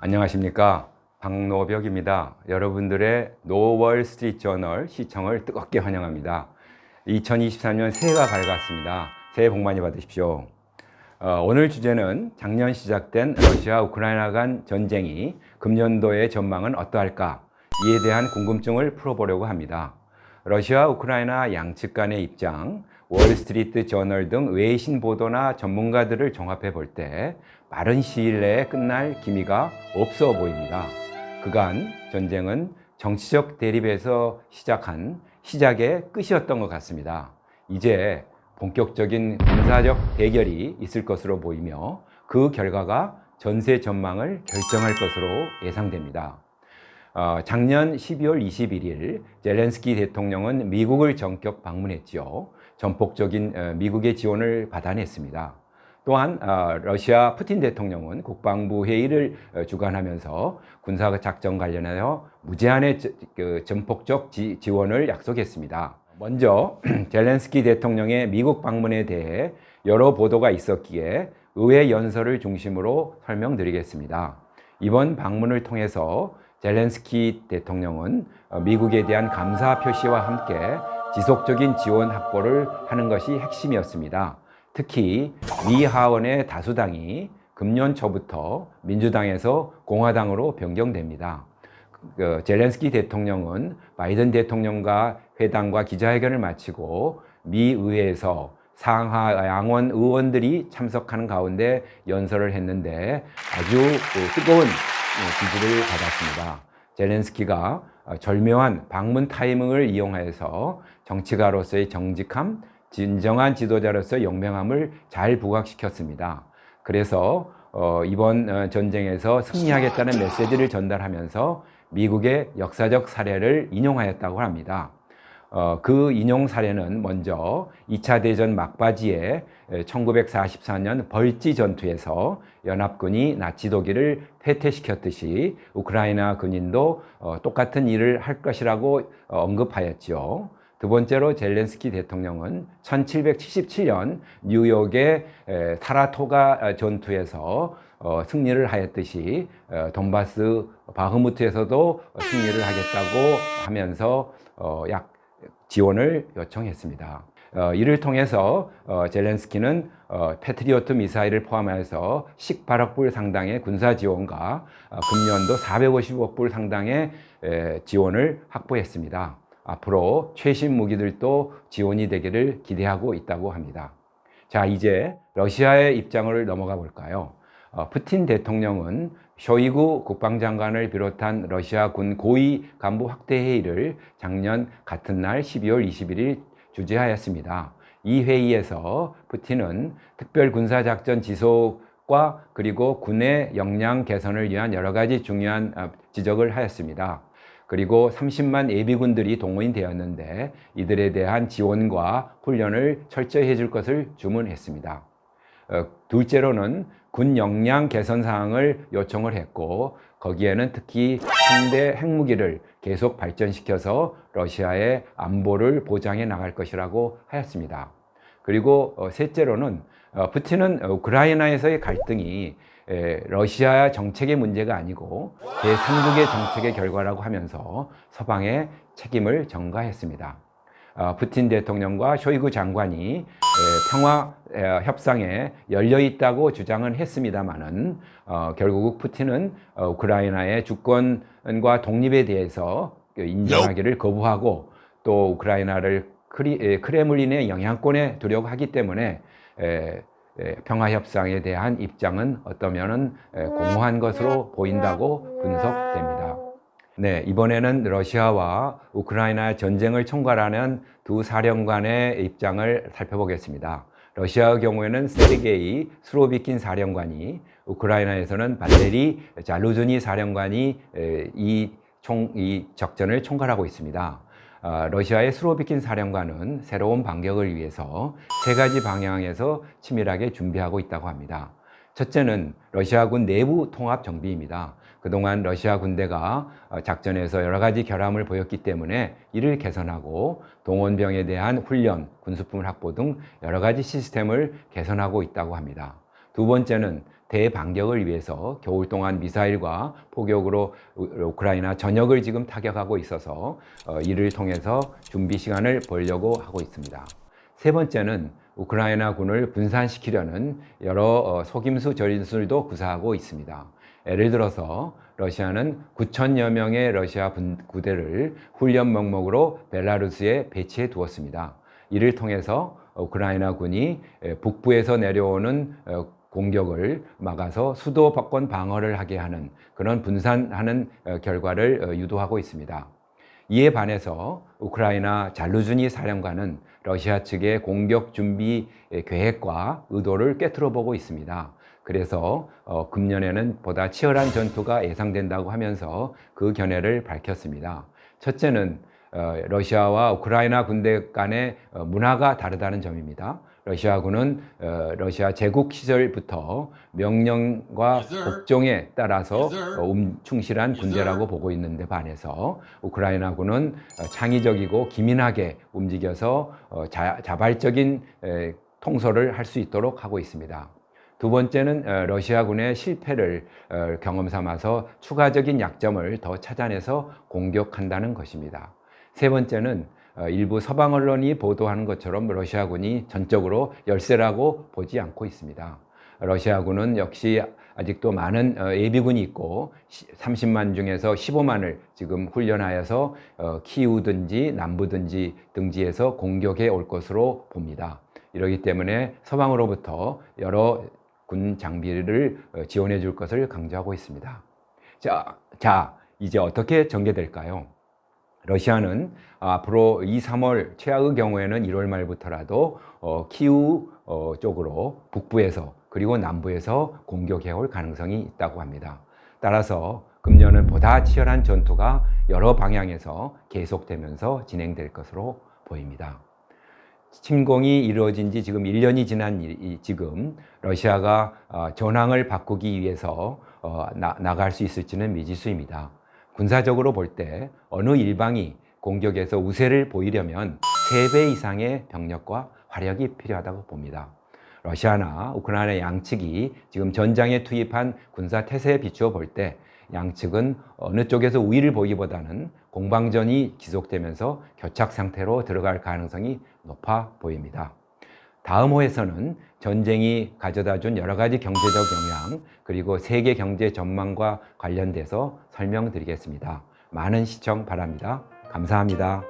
안녕하십니까, 박노벽입니다. 여러분들의 노월스트리트저널 시청을 뜨겁게 환영합니다. 2023년 새해가 밝았습니다. 새해 복 많이 받으십시오. 오늘 주제는 작년 시작된 러시아 우크라이나 간 전쟁이 금년도의 전망은 어떠할까, 이에 대한 궁금증을 풀어보려고 합니다. 러시아 우크라이나 양측 간의 입장, 월스트리트 저널 등 외신 보도나 전문가들을 종합해 볼 때 빠른 시일 내에 끝날 기미가 없어 보입니다. 그간 전쟁은 정치적 대립에서 시작한 시작의 끝이었던 것 같습니다. 이제 본격적인 군사적 대결이 있을 것으로 보이며 그 결과가 전세 전망을 결정할 것으로 예상됩니다. 작년 12월 21일 젤렌스키 대통령은 미국을 전격 방문했지요. 전폭적인 미국의 지원을 받아냈습니다. 또한 러시아 푸틴 대통령은 국방부 회의를 주관하면서 군사작전 관련하여 무제한의 전폭적 지원을 약속했습니다. 먼저 젤렌스키 대통령의 미국 방문에 대해 여러 보도가 있었기에 의회 연설을 중심으로 설명드리겠습니다. 이번 방문을 통해서 젤렌스키 대통령은 미국에 대한 감사 표시와 함께 지속적인 지원 확보를 하는 것이 핵심이었습니다. 특히 미 하원의 다수당이 금년 초부터 민주당에서 공화당으로 변경됩니다. 젤렌스키 대통령은 바이든 대통령과 회담과 기자회견을 마치고 미 의회에서 상하 양원 의원들이 참석하는 가운데 연설을 했는데 아주 뜨거운 지지를 받았습니다. 젤렌스키가 절묘한 방문 타이밍을 이용해서 정치가로서의 정직함, 진정한 지도자로서의 용맹함을 잘 부각시켰습니다. 그래서 이번 전쟁에서 승리하겠다는 메시지를 전달하면서 미국의 역사적 사례를 인용하였다고 합니다. 그 인용 사례는 먼저 2차 대전 막바지에 1944년 벌지 전투에서 연합군이 나치 독일을 패퇴시켰듯이 우크라이나 군인도 똑같은 일을 할 것이라고 언급하였지요. 두 번째로 젤렌스키 대통령은 1777년 뉴욕의 사라토가 전투에서 승리를 하였듯이 돈바스 바흐무트에서도 승리를 하겠다고 하면서 지원을 요청했습니다. 이를 통해서 젤렌스키는 패트리오트 미사일을 포함해서 18억 불 상당의 군사 지원과 금년도 450억 불 상당의 지원을 확보했습니다. 앞으로 최신 무기들도 지원이 되기를 기대하고 있다고 합니다. 자, 이제 러시아의 입장을 넘어가 볼까요? 푸틴 대통령은 쇼이구 국방장관을 비롯한 러시아 군 고위 간부 확대 회의를 작년 같은 날 12월 21일 주재하였습니다. 이 회의에서 푸틴은 특별 군사작전 지속과 그리고 군의 역량 개선을 위한 여러 가지 중요한 지적을 하였습니다. 그리고 30만 예비군들이 동원이 되었는데 이들에 대한 지원과 훈련을 철저히 해줄 것을 주문했습니다. 둘째로는 군 역량 개선 사항을 요청을 했고 거기에는 특히 현대 핵무기를 계속 발전시켜서 러시아의 안보를 보장해 나갈 것이라고 하였습니다. 그리고 셋째로는 푸틴은 우크라이나에서의 갈등이 러시아 정책의 문제가 아니고 제3국의 정책의 결과라고 하면서 서방의 책임을 전가했습니다. 푸틴 대통령과 쇼이구 장관이 평화 협상에 열려 있다고 주장은 했습니다만은 결국 푸틴은 우크라이나의 주권과 독립에 대해서 인정하기를 거부하고 또 우크라이나를 크레물린의 영향권에 두려고 하기 때문에 평화 협상에 대한 입장은 어떠면은 공허한 것으로 보인다고 분석됩니다. 네, 이번에는 러시아와 우크라이나 전쟁을 총괄하는 두 사령관의 입장을 살펴보겠습니다. 러시아의 경우에는 세르게이 수로비킨 사령관이, 우크라이나에서는 발레리 잘루즈니 사령관이 이 적전을 총괄하고 있습니다. 러시아의 수로비킨 사령관은 새로운 반격을 위해서 세 가지 방향에서 치밀하게 준비하고 있다고 합니다. 첫째는 러시아군 내부 통합 정비입니다. 그동안 러시아 군대가 작전에서 여러 가지 결함을 보였기 때문에 이를 개선하고 동원병에 대한 훈련, 군수품 확보 등 여러 가지 시스템을 개선하고 있다고 합니다. 두 번째는 대반격을 위해서 겨울 동안 미사일과 포격으로 우크라이나 전역을 지금 타격하고 있어서 이를 통해서 준비 시간을 벌려고 하고 있습니다. 세 번째는 우크라이나 군을 분산시키려는 여러 속임수 전술도 구사하고 있습니다. 예를 들어서 러시아는 9천여 명의 러시아 부대를 훈련 명목으로 벨라루스에 배치해 두었습니다. 이를 통해서 우크라이나 군이 북부에서 내려오는 공격을 막아서 수도권 방어를 하게 하는 그런 분산하는 결과를 유도하고 있습니다. 이에 반해서 우크라이나 잘루즈니 사령관은 러시아 측의 공격 준비 계획과 의도를 꿰뚫어 보고 있습니다. 그래서 금년에는 보다 치열한 전투가 예상된다고 하면서 그 견해를 밝혔습니다. 첫째는 러시아와 우크라이나 군대 간의 문화가 다르다는 점입니다. 러시아군은 러시아 제국 시절부터 명령과 복종에 따라서 충실한 군대라고 보고 있는데 반해서 우크라이나군은 창의적이고 기민하게 움직여서 자발적인 통솔을 할 수 있도록 하고 있습니다. 두 번째는 러시아군의 실패를 경험 삼아서 추가적인 약점을 더 찾아내서 공격한다는 것입니다. 세 번째는 일부 서방 언론이 보도하는 것처럼 러시아군이 전적으로 열세라고 보지 않고 있습니다. 러시아군은 역시 아직도 많은 예비군이 있고 30만 중에서 15만을 지금 훈련하여서 키우든지 남부든지 등지에서 공격해 올 것으로 봅니다. 이러기 때문에 서방으로부터 여러 군 장비를 지원해 줄 것을 강조하고 있습니다. 자, 이제 어떻게 전개될까요? 러시아는 앞으로 2, 3월 최악의 경우에는 1월 말부터라도 키우 쪽으로 북부에서 그리고 남부에서 공격해 올 가능성이 있다고 합니다. 따라서 금년은 보다 치열한 전투가 여러 방향에서 계속되면서 진행될 것으로 보입니다. 침공이 이루어진 지 지금 1년이 지난 지금 러시아가 전황을 바꾸기 위해서 나갈 수 있을지는 미지수입니다. 군사적으로 볼 때 어느 일방이 공격에서 우세를 보이려면 3배 이상의 병력과 화력이 필요하다고 봅니다. 러시아나 우크라이나 양측이 지금 전장에 투입한 군사 태세에 비추어 볼 때 양측은 어느 쪽에서 우위를 보기보다는 공방전이 지속되면서 교착 상태로 들어갈 가능성이 높아 보입니다. 다음 호에서는 전쟁이 가져다 준 여러 가지 경제적 영향 그리고 세계 경제 전망과 관련돼서 설명드리겠습니다. 많은 시청 바랍니다. 감사합니다.